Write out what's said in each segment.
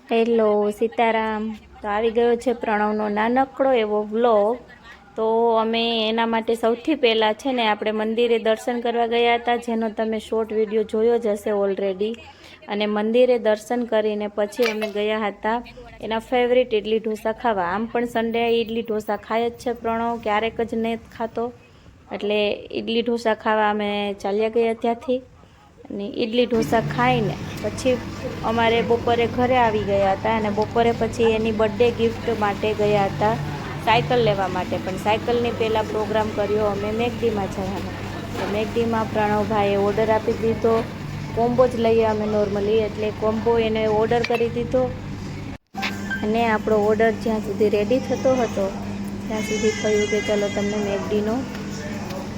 Hello Sitaram. તો આવી ગયો છે પ્રણવનો નાનકડો એવો વ્લોગ. તો અમે એના માટે સૌથી પહેલાં છે ને આપણે મંદિરે દર્શન કરવા ગયા હતા, જેનો તમે શોર્ટ વિડીયો જોયો જ હશે ઓલરેડી. અને મંદિરે દર્શન કરીને પછી અમે ગયા હતા એના ફેવરિટ ઇડલી ઢોસા ખાવા. આમ પણ સન્ડે ઇડલી ઢોસા ખાય જ છે પ્રણવ, ક્યારેક જ નથી ખાતો. એટલે ઇડલી ઢોસા ખાવા અમે ચાલ્યા ગયા ત્યાંથી. અને ઇડલી ઢોસા ખાઈને પછી અમારે બપોરે ઘરે આવી ગયા હતા. અને બપોરે પછી એની બર્થડે ગિફ્ટ માટે ગયા હતા સાયકલ લેવા માટે. પણ સાયકલની પહેલાં પ્રોગ્રામ કર્યો અમે મેકડીમાં જવાનો. તો મેકડીમાં પ્રણવભાઈએ ઓર્ડર આપી દીધો. કોમ્બો જ લઈએ અમે નોર્મલી, એટલે કોમ્બો એને ઓર્ડર કરી દીધો. અને આપણો ઓર્ડર જ્યાં સુધી રેડી થતો હતો ત્યાં સુધી થયું કે ચલો તમને મેકડીનો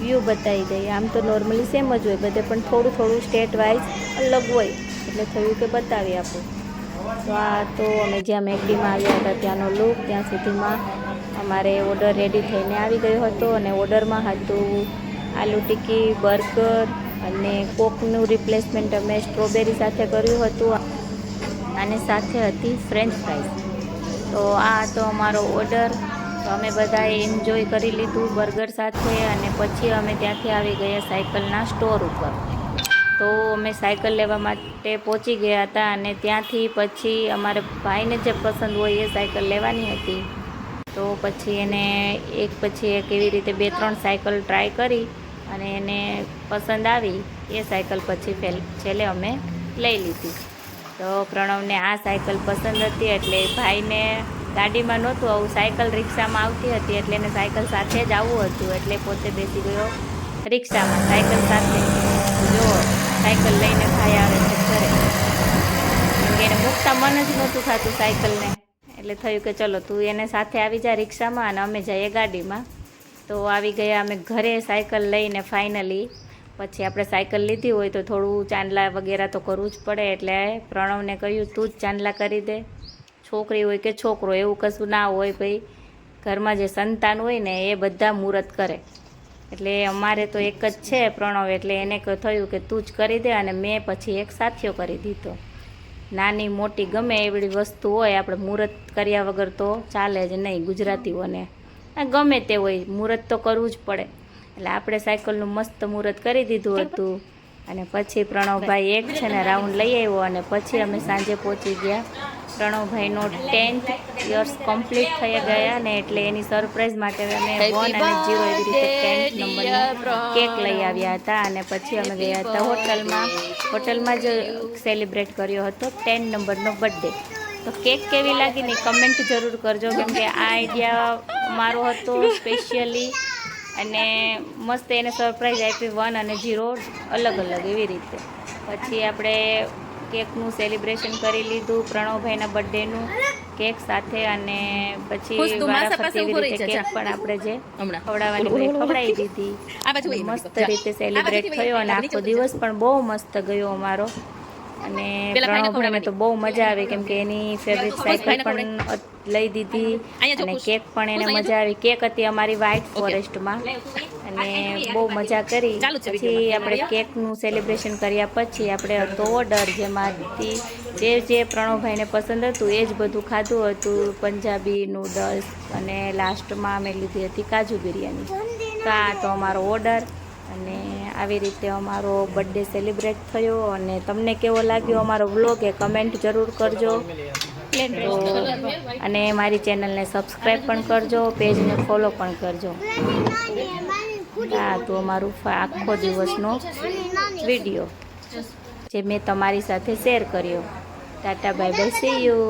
વ્યૂ બતાવી દઈએ. આમ તો નોર્મલી સેમ જ હોય બધે, પણ થોડું થોડું સ્ટેટ વાઇઝ અલગ હોય, એટલે થયું કે બતાવી આપું. તો આ તો અમે જ્યાં મેકડીમાં આવ્યા હતા ત્યાંનો લુક. ત્યાં સુધીમાં અમારે ઓર્ડર રેડી થઈને આવી ગયો હતો. અને ઓર્ડરમાં હતું આલુ ટિક્કી, બર્ગર અને કોકનું રિપ્લેસમેન્ટ અમે સ્ટ્રોબેરી સાથે કર્યું હતું, અને સાથે હતી ફ્રેન્ચ ફ્રાઈઝ. તો આ હતો અમારો ઓર્ડર. તો અમે બધાએ એન્જોય કરી લીધું બર્ગર સાથે. અને પછી અમે ત્યાંથી આવી ગયા સાયકલના સ્ટોર ઉપર. તો અમે સાયકલ લેવા માટે પહોંચી ગયા હતા. અને ત્યાંથી પછી અમારે ભાઈને જે પસંદ હોય એ સાયકલ લેવાની હતી. તો પછી એને એક પછી એક એવી રીતે 2-3 સાયકલ ટ્રાય કરી અને એને પસંદ આવી એ સાયકલ પછી છેલ્લે અમે લઈ લીધી. તો પ્રણવને આ સાયકલ પસંદ હતી એટલે ભાઈને ગાડીમાં નહોતું આવું, સાયકલ રિક્ષામાં આવતી હતી, એટલે એને સાયકલ સાથે જ આવવું હતું. એટલે પોતે બેસી ગયો રિક્ષામાં સાયકલ સાથે. જો સાયકલ લઈને ભાઈ આવે છે ઘરે, કેમ કે એને મૂકતા મન જ નહોતું થતું સાયકલને. એટલે થયું કે ચલો તું એને સાથે આવી જા રિક્ષામાં અને અમે જઈએ ગાડીમાં. તો આવી ગયા અમે ઘરે સાયકલ લઈને ફાઇનલી. પછી આપણે સાયકલ લીધી હોય તો થોડું ચાંદલા વગેરે તો કરવું જ પડે. એટલે પ્રણવને કહ્યું તું જ ચાંદલા કરી દે. છોકરી હોય કે છોકરો એવું કશું ના હોય ભાઈ, ઘરમાં જે સંતાન હોય ને એ બધા મુહૂર્ત કરે. એટલે અમારે તો એક જ છે પ્રણવ, એટલે એને થયું કે તું જ કરી દે. અને મેં પછી એક સાથીઓ કરી દીધો. નાની મોટી ગમે એવડી વસ્તુ હોય, આપણે મુહૂર્ત કર્યા વગર તો ચાલે જ નહીં. ગુજરાતીઓને ગમે તે હોય મુહૂર્ત તો કરવું જ પડે. એટલે આપણે સાયકલનું મસ્ત મુહૂર્ત કરી દીધું હતું. અને પછી પ્રણવભાઈ એક છે ને રાઉન્ડ લઈ આવ્યો. અને પછી અમે સાંજે પહોંચી ગયા. પ્રણવભાઈનો 10th યર્સ કમ્પ્લીટ થઈ ગયા ને, એટલે એની સરપ્રાઈઝ માટે અમે 1 અને 0 એવી રીતે 10th નંબરનો કેક લઈ આવ્યા હતા. અને પછી અમે ગયા હતા હોટલમાં જ સેલિબ્રેટ કર્યો હતો 10 નંબરનો બર્થડે. તો કેક કેવી લાગી ને કમેન્ટ જરૂર કરજો, કેમ કે આ આઈડિયા મારો હતો સ્પેશિયલી. અને મસ્ત એને સરપ્રાઈઝ આપી 1 અને 0 અલગ અલગ એવી રીતે. પછી આપણે કેકનું સેલિબ્રેશન કરી લીધું પ્રણવભાઈના બર્થડેનું કેક સાથે. અને પછી વારાફરતી એવી રીતે કેક પણ આપણે જે ખવડાવવાની હોય ખવડાવી દીધી. મસ્ત રીતે સેલિબ્રેટ થયો. અને આખો દિવસ પણ બહુ મસ્ત ગયો અમારો. અને પ્રણવભાઈને તો બહુ મજા આવી, કેમ કે એની ફેવરિટ સાયકલ પણ લઈ દીધી અને કેક પણ એને મજા આવી. કેક હતી અમારી વ્હાઇટ ફોરેસ્ટમાં અને બહુ મજા કરી. પછી આપણે કેકનું સેલિબ્રેશન કર્યા પછી આપણે હતો ઓર્ડર, જેમાંથી જે પ્રણવભાઈને પસંદ હતું એ જ બધું ખાધું હતું. પંજાબી નૂડલ્સ અને લાસ્ટમાં અમે લીધી હતી કાજુ બિરયાની. તો આ તો અમારો ઓર્ડર. અને આવી રીતે અમારો બર્થડે સેલિબ્રેટ થયો. અને તમને કેવો લાગ્યો અમારો વ્લોગ એ કમેન્ટ જરૂર કરજો. તો અને મારી ચેનલને સબસ્ક્રાઈબ પણ કરજો, પેજને ફોલો પણ કરજો. આ તો અમારું આખો દિવસનો વિડીયો જે મેં તમારી સાથે શેર કર્યો. Tata bye bye, C you.